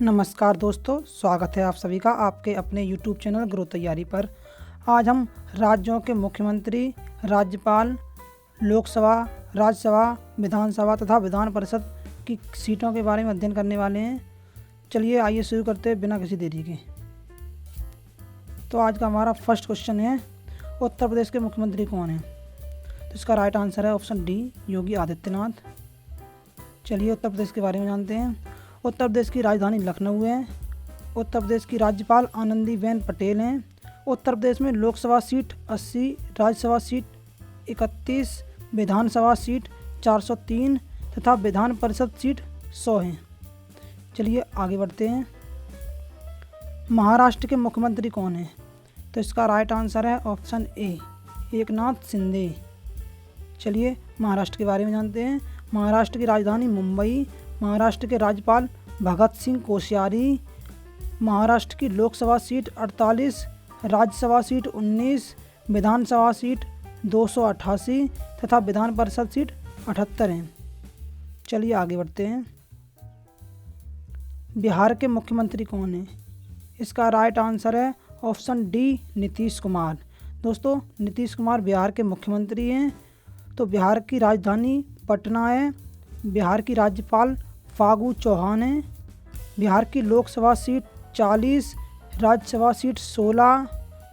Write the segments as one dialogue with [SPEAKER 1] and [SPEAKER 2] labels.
[SPEAKER 1] नमस्कार दोस्तों, स्वागत है आप सभी का आपके अपने YouTube चैनल ग्रो तैयारी पर। आज हम राज्यों के मुख्यमंत्री, राज्यपाल, लोकसभा, राज्यसभा, विधानसभा तथा विधान परिषद की सीटों के बारे में अध्ययन करने वाले हैं। चलिए आइए शुरू करते हैं बिना किसी देरी के। तो आज का हमारा फर्स्ट क्वेश्चन है, उत्तर प्रदेश के मुख्यमंत्री कौन हैं? तो इसका राइट आंसर है ऑप्शन डी, योगी आदित्यनाथ। चलिए उत्तर प्रदेश के बारे में जानते हैं। उत्तर प्रदेश की राजधानी लखनऊ है। उत्तर प्रदेश की राज्यपाल आनंदीबेन पटेल हैं। उत्तर प्रदेश में लोकसभा सीट 80, राज्यसभा सीट 31, विधानसभा सीट 403 तथा विधान परिषद सीट 100 हैं। चलिए आगे बढ़ते हैं। महाराष्ट्र के मुख्यमंत्री कौन हैं? तो इसका राइट आंसर है ऑप्शन ए, एकनाथ शिंदे। चलिए महाराष्ट्र के बारे में जानते हैं। महाराष्ट्र की राजधानी मुंबई। महाराष्ट्र के राज्यपाल भगत सिंह कोश्यारी। महाराष्ट्र की लोकसभा सीट 48, राज्यसभा सीट 19, विधानसभा सीट 288 तथा विधान परिषद सीट 78 हैं। चलिए आगे बढ़ते हैं। बिहार के मुख्यमंत्री कौन हैं? इसका राइट आंसर है ऑप्शन डी, नीतीश कुमार। दोस्तों नीतीश कुमार बिहार के मुख्यमंत्री हैं। तो बिहार की राजधानी पटना है। बिहार की राज्यपाल फागू चौहान हैं। बिहार की लोकसभा सीट 40, राज्यसभा सीट 16,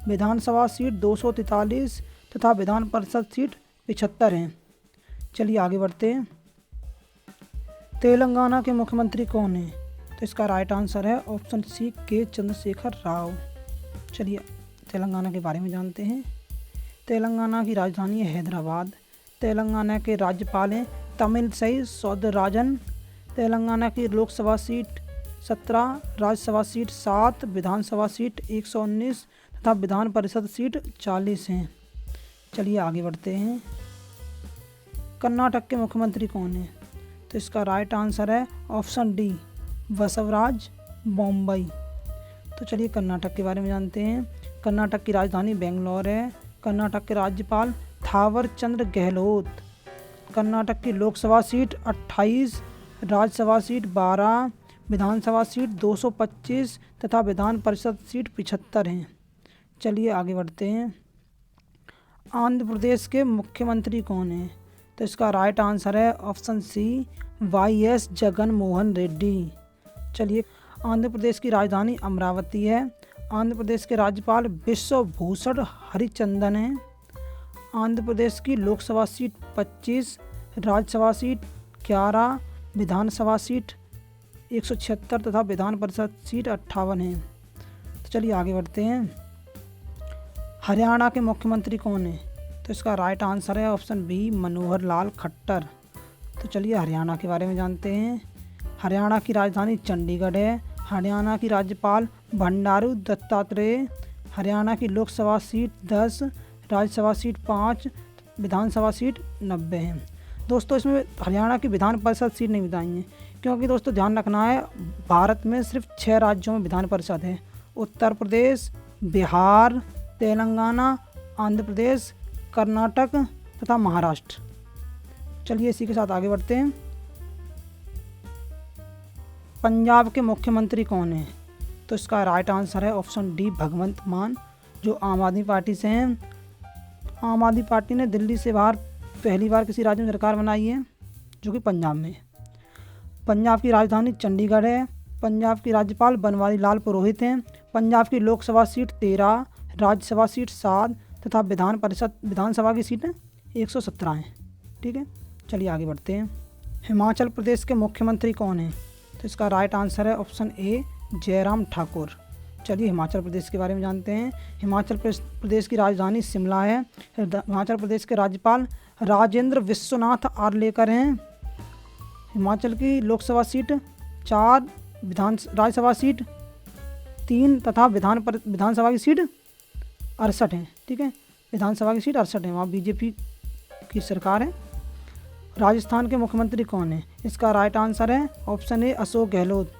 [SPEAKER 1] विधानसभा सीट 243 तथा विधान परिषद सीट 75 हैं। चलिए आगे बढ़ते हैं। तेलंगाना के मुख्यमंत्री कौन हैं? तो इसका राइट आंसर है ऑप्शन सी, के चंद्रशेखर राव। चलिए तेलंगाना के बारे में जानते हैं। तेलंगाना की राजधानी है हैदराबाद। तेलंगाना के राज्यपाल हैं तमिलसाई सौंदरराजन। तेलंगाना की लोकसभा सीट 17, राज्यसभा सीट 7, विधानसभा सीट 119 तथा विधान परिषद सीट 40 हैं। चलिए आगे बढ़ते हैं। कर्नाटक के मुख्यमंत्री कौन हैं? तो इसका राइट आंसर है ऑप्शन डी, बसवराज बोम्मई। तो चलिए कर्नाटक के बारे में जानते हैं। कर्नाटक की राजधानी बेंगलोर है। कर्नाटक के राज्यपाल थावर चंद गहलोत। कर्नाटक की लोकसभा सीट 28, राज्यसभा सीट 12, विधानसभा सीट 225 तथा विधान परिषद सीट 75 हैं। चलिए आगे बढ़ते हैं। आंध्र प्रदेश के मुख्यमंत्री कौन हैं? तो इसका राइट आंसर है ऑप्शन सी, वाई.एस. जगन मोहन रेड्डी। चलिए आंध्र प्रदेश की राजधानी अमरावती है। आंध्र प्रदेश के राज्यपाल विश्वभूषण हरिचंदन हैं। आंध्र प्रदेश की लोकसभा सीट 25, राज्यसभा सीट 11, विधानसभा सीट 176 तथा विधान परिषद सीट 58 हैं। तो चलिए आगे बढ़ते हैं। हरियाणा के मुख्यमंत्री कौन हैं? तो इसका राइट आंसर है ऑप्शन बी, मनोहर लाल खट्टर। तो चलिए हरियाणा के बारे में जानते हैं। हरियाणा की राजधानी चंडीगढ़ है। हरियाणा की राज्यपाल बंडारू दत्तात्रेय। हरियाणा की लोकसभा सीट 10, राज्यसभा सीट 5, विधानसभा सीट 90 हैं। दोस्तों इसमें हरियाणा की विधान परिषद सीट नहीं बताई है, क्योंकि दोस्तों ध्यान रखना है भारत में सिर्फ 6 राज्यों में विधान परिषद है: उत्तर प्रदेश, बिहार, तेलंगाना, आंध्र प्रदेश, कर्नाटक तथा महाराष्ट्र। चलिए इसी के साथ आगे बढ़ते हैं। पंजाब के मुख्यमंत्री कौन हैं? तो इसका राइट आंसर है ऑप्शन डी, भगवंत मान, जो आम आदमी पार्टी से हैं। आम आदमी पार्टी ने दिल्ली से बाहर पहली बार किसी राज्य में सरकार बनाई है, जो कि पंजाब में है। पंजाब की राजधानी चंडीगढ़ है। पंजाब की राज्यपाल बनवारी लाल पुरोहित हैं। पंजाब की लोकसभा सीट 13, राज्यसभा सीट 7 तथा विधानसभा की सीटें 117 हैं। ठीक है, चलिए आगे बढ़ते हैं। हिमाचल प्रदेश के मुख्यमंत्री कौन हैं? तो इसका राइट आंसर है ऑप्शन ए, जयराम ठाकुर। चलिए हिमाचल प्रदेश के बारे में जानते हैं। हिमाचल प्रदेश की राजधानी शिमला है। हिमाचल प्रदेश के राज्यपाल राजेंद्र विश्वनाथ आर्लेकर हैं। हिमाचल की लोकसभा सीट 4, राज्यसभा सीट 3 तथा विधानसभा की सीट 68 हैं। ठीक है, विधानसभा की सीट 68 है, वहाँ बीजेपी की सरकार है। राजस्थान के मुख्यमंत्री कौन हैं? इसका राइट आंसर है ऑप्शन ए, अशोक गहलोत।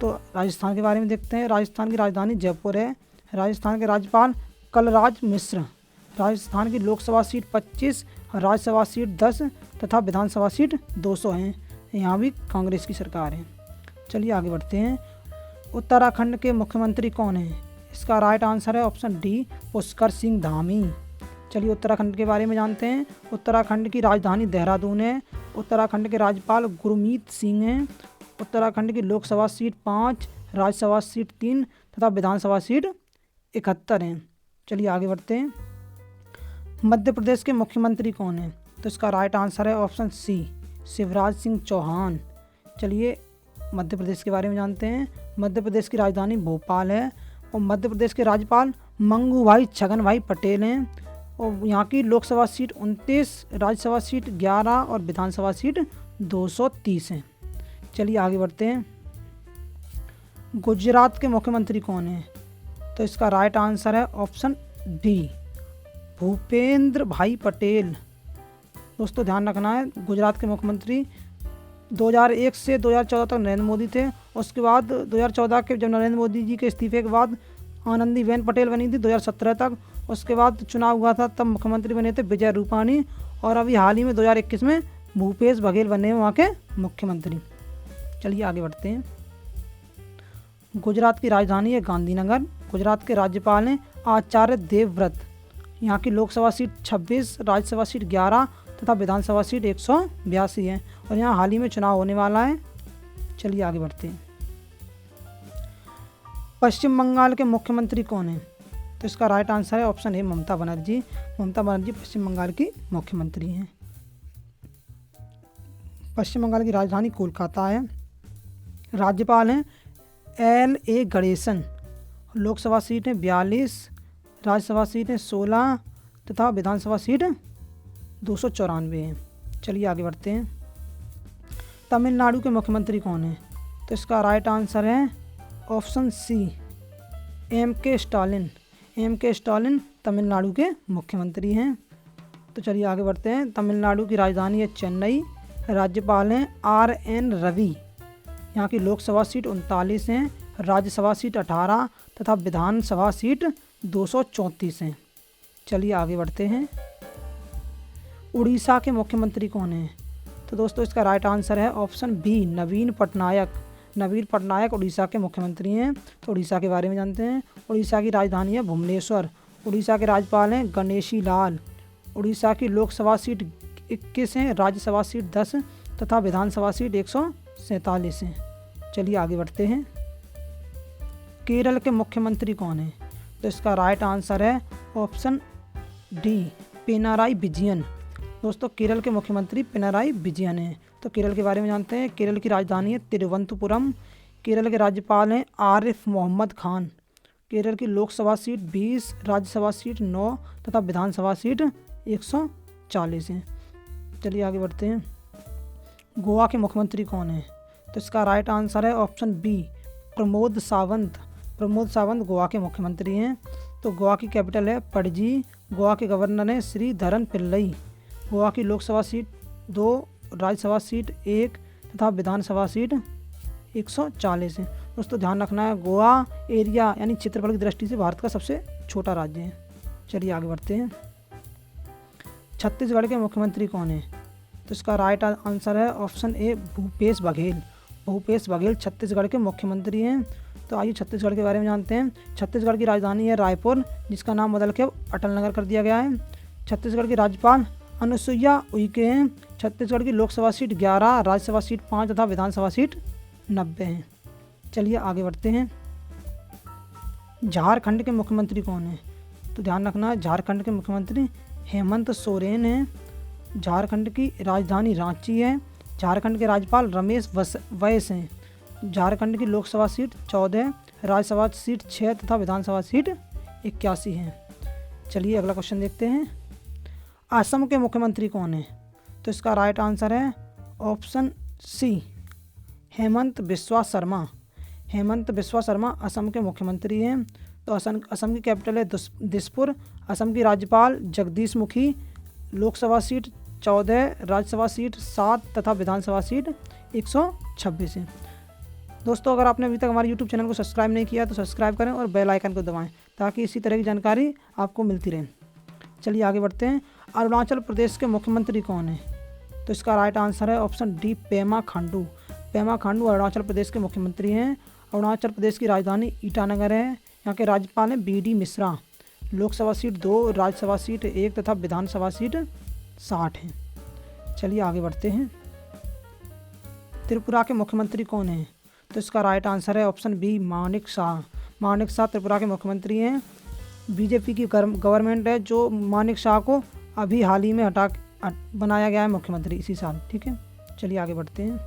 [SPEAKER 1] तो राजस्थान के बारे में देखते हैं। राजस्थान की राजधानी जयपुर है। राजस्थान के राज्यपाल कलराज मिश्र। राजस्थान की लोकसभा सीट 25, राज्यसभा सीट 10 तथा विधानसभा सीट 200 हैं। यहाँ भी कांग्रेस की सरकार है। चलिए आगे बढ़ते हैं। उत्तराखंड के मुख्यमंत्री कौन हैं? इसका राइट आंसर है ऑप्शन डी, पुष्कर सिंह धामी। चलिए उत्तराखंड के बारे में जानते हैं। उत्तराखंड की राजधानी देहरादून है। उत्तराखंड के राज्यपाल गुरमीत सिंह हैं। उत्तराखंड की लोकसभा सीट 5, राज्यसभा सीट 3 तथा विधानसभा सीट 71 हैं। चलिए आगे बढ़ते हैं। मध्य प्रदेश के मुख्यमंत्री कौन हैं? तो इसका राइट आंसर है ऑप्शन सी, शिवराज सिंह चौहान। चलिए मध्य प्रदेश के बारे में जानते हैं। मध्य प्रदेश की राजधानी भोपाल है और मध्य प्रदेश के राज्यपाल मंगू भाई छगन भाई पटेल हैं और यहाँ की लोकसभा सीट 29, राज्यसभा सीट 11 और विधानसभा सीट 230 हैं। चलिए आगे बढ़ते हैं। गुजरात के मुख्यमंत्री कौन हैं? तो इसका राइट आंसर है ऑप्शन डी, भूपेंद्र भाई पटेल। दोस्तों ध्यान रखना है, गुजरात के मुख्यमंत्री 2001 से 2014 तक नरेंद्र मोदी थे। उसके बाद 2014 के जब नरेंद्र मोदी जी के इस्तीफे के बाद आनंदीबेन पटेल बनी थी 2017 तक। उसके बाद चुनाव हुआ था तब मुख्यमंत्री बने थे विजय रूपाणी और अभी हाल ही में 2021 में भूपेश बघेल बने हैं वहाँ के मुख्यमंत्री। चलिए आगे बढ़ते हैं। गुजरात की राजधानी है गांधीनगर। गुजरात के राज्यपाल हैं आचार्य देवव्रत। यहाँ की लोकसभा सीट 26, राज्यसभा सीट 11 तथा विधानसभा सीट 182 है और यहाँ हाल ही में चुनाव होने वाला है। चलिए आगे बढ़ते हैं। पश्चिम बंगाल के मुख्यमंत्री कौन हैं? तो इसका राइट आंसर है ऑप्शन ए, ममता बनर्जी। ममता बनर्जी पश्चिम बंगाल की मुख्यमंत्री हैं। पश्चिम बंगाल की राजधानी कोलकाता है। राज्यपाल हैं LA गणेशन। लोकसभा सीट है 42, राज्यसभा सीट है 16 तथा विधानसभा सीट 294 है। चलिए आगे बढ़ते हैं। तमिलनाडु के मुख्यमंत्री कौन हैं? तो इसका राइट आंसर है option C, MK Stalin. MK Stalin Tamil Nadu के मुख्यमंत्री हैं। तो चलिए आगे बढ़ते हैं। तमिलनाडु की राजधानी है चेन्नई। राज्यपाल हैं RN रवि। यहाँ की लोकसभा सीट 39 हैं, राज्यसभा सीट 18 तथा विधानसभा सीट 234 हैं। चलिए आगे बढ़ते हैं। उड़ीसा के मुख्यमंत्री कौन हैं? तो दोस्तों इसका राइट आंसर है ऑप्शन बी, नवीन पटनायक। नवीन पटनायक उड़ीसा के मुख्यमंत्री हैं। तो उड़ीसा के बारे में जानते हैं। उड़ीसा की राजधानी है भुवनेश्वर। उड़ीसा के राज्यपाल हैं गणेशी लाल। उड़ीसा की लोकसभा सीट 21 है, राज्यसभा सीट 10 तथा विधानसभा सीट 147 है। चलिए आगे बढ़ते हैं। केरल के मुख्यमंत्री कौन हैं? तो इसका राइट आंसर है ऑप्शन डी, पिनाराई विजयन। दोस्तों केरल के मुख्यमंत्री पिनाराई विजयन हैं। तो केरल के बारे में जानते हैं। केरल की राजधानी है तिरुवनंतपुरम। केरल के राज्यपाल हैं आरिफ मोहम्मद खान। केरल की लोकसभा सीट 20, राज्यसभा सीट 9 तथा विधानसभा सीट 140 है। चलिए आगे बढ़ते हैं। गोवा के मुख्यमंत्री कौन हैं? तो इसका राइट आंसर है ऑप्शन बी, प्रमोद सावंत। प्रमोद सावंत गोवा के मुख्यमंत्री हैं। तो गोवा की कैपिटल है पणजी। गोवा के गवर्नर हैं श्रीधरन पिल्लई। गोवा की लोकसभा सीट 2, राज्यसभा सीट 1 तथा विधानसभा सीट 140 है। दोस्तों ध्यान रखना है, गोवा एरिया यानी क्षेत्रफल की दृष्टि से भारत का सबसे छोटा राज्य है। चलिए आगे बढ़ते हैं। छत्तीसगढ़ के मुख्यमंत्री कौन हैं? तो इसका राइट आंसर है ऑप्शन ए, भूपेश बघेल। भूपेश बघेल छत्तीसगढ़ के मुख्यमंत्री हैं। तो आइए छत्तीसगढ़ के बारे में जानते हैं। छत्तीसगढ़ की राजधानी है रायपुर, जिसका नाम बदल के अब अटल नगर कर दिया गया है। छत्तीसगढ़ की राज्यपाल अनुसुईया उइके हैं। छत्तीसगढ़ की लोकसभा सीट 11, राज्यसभा सीट 5 तथा विधानसभा सीट 90 हैं। चलिए आगे बढ़ते हैं। झारखंड के मुख्यमंत्री कौन हैं? तो ध्यान रखना है, झारखंड के मुख्यमंत्री हेमंत सोरेन हैं। झारखंड की राजधानी रांची है। झारखंड के राज्यपाल रमेश बैस हैं। झारखंड की लोकसभा सीट 14, राज्यसभा सीट 6 तथा विधानसभा सीट 81 है। चलिए अगला क्वेश्चन देखते हैं। असम के मुख्यमंत्री कौन हैं? तो इसका राइट आंसर है ऑप्शन सी, हेमंत बिस्वा शर्मा। हेमंत बिस्वा शर्मा असम के मुख्यमंत्री हैं। तो असम की कैपिटल है दिसपुर। असम की राज्यपाल जगदीश मुखी। लोकसभा सीट 14, राज्यसभा सीट 7 तथा विधानसभा सीट 126 है। दोस्तों अगर आपने अभी तक हमारे YouTube चैनल को सब्सक्राइब नहीं किया तो सब्सक्राइब करें और बेल आइकन को दबाएं ताकि इसी तरह की जानकारी आपको मिलती रहे। चलिए आगे बढ़ते हैं। अरुणाचल प्रदेश के मुख्यमंत्री कौन हैं? तो इसका राइट आंसर है ऑप्शन डी, पेमा खांडू। पेमा खांडू अरुणाचल प्रदेश के मुख्यमंत्री हैं। अरुणाचल प्रदेश की राजधानी ईटानगर है। यहाँ के राज्यपाल हैं BD Mishra. Lok Sabha seat 2, Rajya Sabha seat 1 तथा विधानसभा सीट 60 है। चलिए आगे बढ़ते हैं। त्रिपुरा के मुख्यमंत्री कौन हैं? तो इसका राइट आंसर है ऑप्शन बी, मानिक शाह। मानिक शाह त्रिपुरा के मुख्यमंत्री हैं। बीजेपी की गवर्नमेंट है जो मानिक शाह को अभी हाल ही में बनाया गया है मुख्यमंत्री इसी साल। ठीक है, चलिए आगे बढ़ते हैं।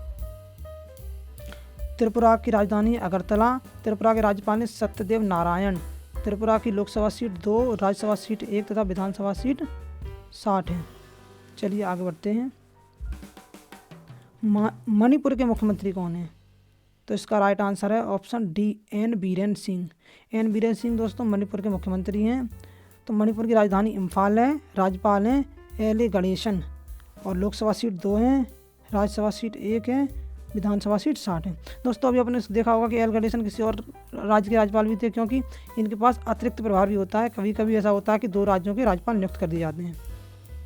[SPEAKER 1] त्रिपुरा की राजधानी अगरतला। त्रिपुरा के राज्यपाल हैं सत्यदेव नारायण। त्रिपुरा की लोकसभा सीट 2, राज्यसभा सीट 1 तथा विधानसभा सीट 60 है। चलिए आगे बढ़ते हैं। मणिपुर के मुख्यमंत्री कौन हैं? तो इसका राइट आंसर है option D, N Biren Singh. N Biren Singh दोस्तों मणिपुर के मुख्यमंत्री हैं। तो मणिपुर की राजधानी इम्फाल है। राज्यपाल हैं एल गणेशन और लोकसभा सीट 2 है, राज्यसभा सीट 1 है, विधानसभा सीट 60 है। दोस्तों अभी आपने देखा होगा कि एल गणेशन किसी और राज्य के राज्यपाल भी थे, क्योंकि इनके पास अतिरिक्त प्रभार भी होता है। कभी कभी ऐसा होता है कि 2 राज्यों के राज्यपाल नियुक्त कर दिए जाते हैं,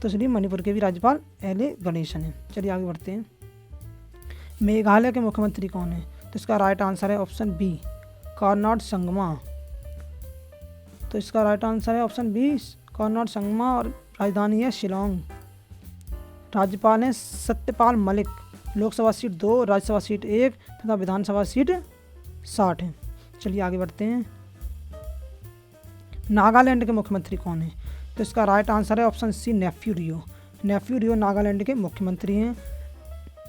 [SPEAKER 1] तो इसलिए मणिपुर के भी राज्यपाल एल गणेशन है। चलिए आगे बढ़ते हैं। मेघालय के मुख्यमंत्री कौन है? तो इसका राइट आंसर है ऑप्शन बी, कॉर्नाड संगमा। तो इसका राइट आंसर है ऑप्शन बी, कॉर्नाड संगमा और राजधानी है शिलोंग। राज्यपाल हैं सत्यपाल मलिक। लोकसभा सीट 2, राज्यसभा सीट 1 तथा विधानसभा सीट 60 है। चलिए आगे बढ़ते हैं। नागालैंड के मुख्यमंत्री कौन है? तो इसका राइट आंसर है ऑप्शन सी, नेफ्यू रियो। नेफ्यू रियो नागालैंड के मुख्यमंत्री हैं।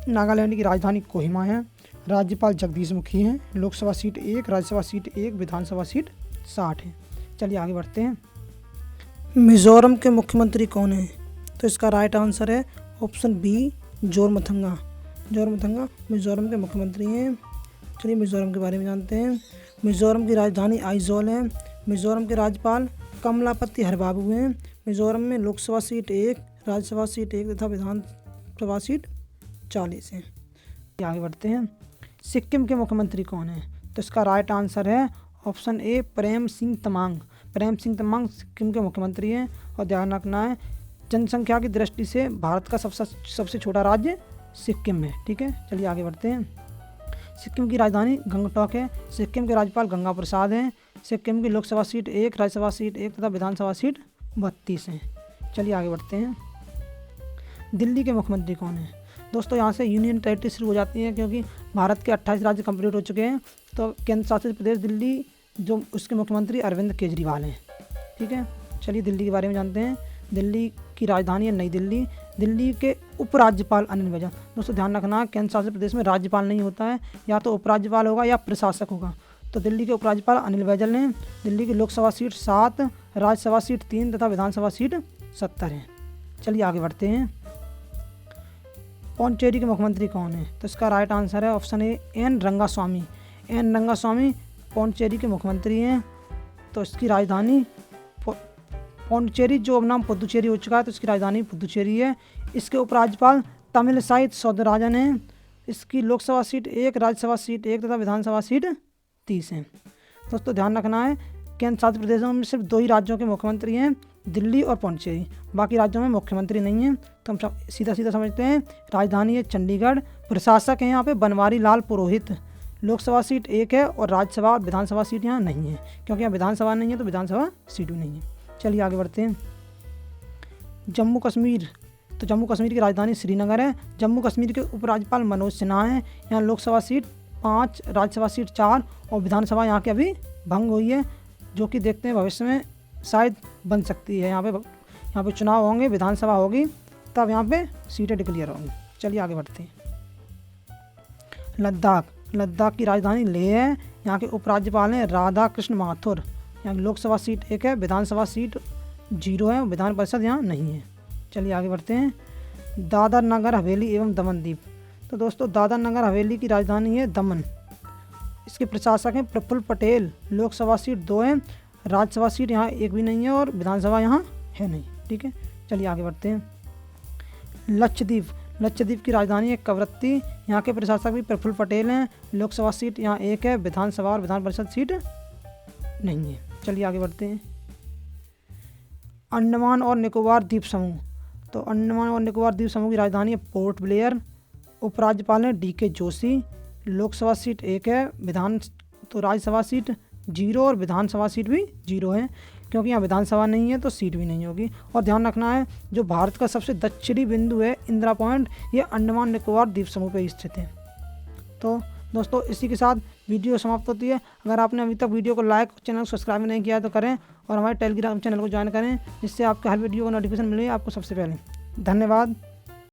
[SPEAKER 1] नागालैंड की राजधानी कोहिमा है। राज्यपाल जगदीश मुखी हैं। लोकसभा सीट 1, राज्यसभा सीट 1, विधानसभा सीट 60 है। चलिए आगे बढ़ते हैं। मिजोरम के मुख्यमंत्री कौन है? तो इसका राइट आंसर है ऑप्शन बी, जोरमथंगा। जोरमथंगा मिजोरम के मुख्यमंत्री हैं। चलिए मिजोरम के बारे में जानते हैं। मिजोरम की राजधानी आइजोल है। मिजोरम के राज्यपाल कमलापति हरबाबू हैं। मिजोरम में लोकसभा सीट 1, राज्यसभा सीट 1 तथा विधानसभा सीट 40 है। आगे बढ़ते हैं। सिक्किम के मुख्यमंत्री कौन है? तो इसका राइट आंसर है ऑप्शन ए, प्रेम सिंह तमांग। प्रेम सिंह तमांग सिक्किम के मुख्यमंत्री हैं। और ध्यान रखना है, जनसंख्या की दृष्टि से भारत का सबसे छोटा राज्य सिक्किम है। ठीक है, चलिए आगे बढ़ते हैं। सिक्किम की राजधानी गंगटोक है। सिक्किम के राज्यपाल गंगा प्रसाद हैं। सिक्किम की लोकसभा सीट 1, राज्यसभा सीट 1 तथा विधानसभा सीट 32 है। चलिए आगे बढ़ते हैं। दिल्ली के मुख्यमंत्री कौन है? दोस्तों यहाँ से यूनियन टेरिटरी शुरू हो जाती है, क्योंकि भारत के 28 राज्य कंप्लीट हो चुके हैं। तो केंद्र शासित प्रदेश दिल्ली, जो उसके मुख्यमंत्री अरविंद केजरीवाल हैं। ठीक है, चलिए दिल्ली के बारे में जानते हैं। दिल्ली की राजधानी है नई दिल्ली। दिल्ली के उपराज्यपाल अनिल बैजल। दोस्तों ध्यान रखना, केंद्र शासित प्रदेश में राज्यपाल नहीं होता है, या तो उपराज्यपाल होगा या प्रशासक होगा। तो दिल्ली के उपराज्यपाल अनिल बैजल ने। दिल्ली की लोकसभा सीट 7, राज्यसभा सीट 3 तथा विधानसभा सीट 70 है। चलिए आगे बढ़ते हैं। पौंडीचेरी के मुख्यमंत्री कौन है? तो इसका राइट आंसर है option A, N Rangaswamy. N Rangaswamy Pondicherry के मुख्यमंत्री हैं। तो इसकी राजधानी पौंडीचेरी, जो अब नाम पुदुचेरी हो चुका है, तो इसकी राजधानी पुदुचेरी है। इसके उपराज्यपाल तमिलसाई सौंदरराजन हैं। इसकी लोकसभा सीट 1, राज्यसभा सीट 1 तथा विधानसभा सीट 30 है। दोस्तों ध्यान रखना है, केंद्र शासित प्रदेशों में सिर्फ 2 ही राज्यों के मुख्यमंत्री हैं, दिल्ली और पौंडीचेरी। बाकी राज्यों में मुख्यमंत्री नहीं हैं। तो हम सीधा सीधा समझते हैं। राजधानी है चंडीगढ़। प्रशासक हैं यहाँ पे बनवारी लाल पुरोहित। लोकसभा सीट 1 है और राज्यसभा और विधानसभा सीट यहाँ नहीं है, क्योंकि यहाँ विधानसभा नहीं है तो विधानसभा सीट भी नहीं है। चलिए आगे बढ़ते हैं। जम्मू कश्मीर। तो जम्मू कश्मीर की राजधानी श्रीनगर है। जम्मू कश्मीर के उपराज्यपाल मनोज सिन्हा हैं। यहाँ लोकसभा सीट 5, राज्यसभा सीट 4 और विधानसभा यहाँ की अभी भंग हुई है, जो कि देखते हैं भविष्य में शायद बन सकती है। यहाँ पे चुनाव होंगे, विधानसभा होगी, तब यहाँ पे सीटें डिक्लेयर होंगी। चलिए आगे बढ़ते हैं। लद्दाख की राजधानी लेह है। यहाँ के उपराज्यपाल हैं राधा कृष्ण माथुर। यहाँ लोकसभा सीट 1 है, विधानसभा सीट 0 है, विधान परिषद यहाँ नहीं है। चलिए आगे बढ़ते हैं। दादर नगर हवेली एवं दमन दीव। तो दोस्तों दादर नगर हवेली की राजधानी है दमन। इसके प्रशासक हैं प्रफुल्ल पटेल। लोकसभा सीट 2 है, राज्यसभा सीट यहाँ 1 भी नहीं है और विधानसभा यहाँ है नहीं। ठीक है, चलिए आगे बढ़ते हैं। लक्षद्वीप की राजधानी है कवरत्ती। यहाँ के प्रशासक भी प्रफुल्ल पटेल हैं। लोकसभा सीट यहाँ 1 है, विधानसभा और विधान परिषद सीट नहीं है। चलिए आगे बढ़ते हैं। अंडमान और निकोबार द्वीप समूह। तो अंडमान और निकोबार द्वीप समूह की राजधानी है पोर्ट ब्लेयर। उपराज्यपाल हैं DK जोशी। लोकसभा सीट 1 है, तो राज्यसभा सीट 0 और विधानसभा सीट भी 0 है, क्योंकि यहाँ विधानसभा नहीं है तो सीट भी नहीं होगी। और ध्यान रखना है जो भारत का सबसे दक्षिणी बिंदु है इंदिरा पॉइंट, ये अंडमान निकोबार द्वीप समूह पर स्थित है। तो दोस्तों इसी के साथ वीडियो समाप्त होती है। अगर आपने अभी तक वीडियो को लाइक, चैनल को सब्सक्राइब नहीं किया तो करें और हमारे टेलीग्राम चैनल को ज्वाइन करें, जिससे आपके हर वीडियो को नोटिफिकेशन मिले आपको सबसे पहले। धन्यवाद।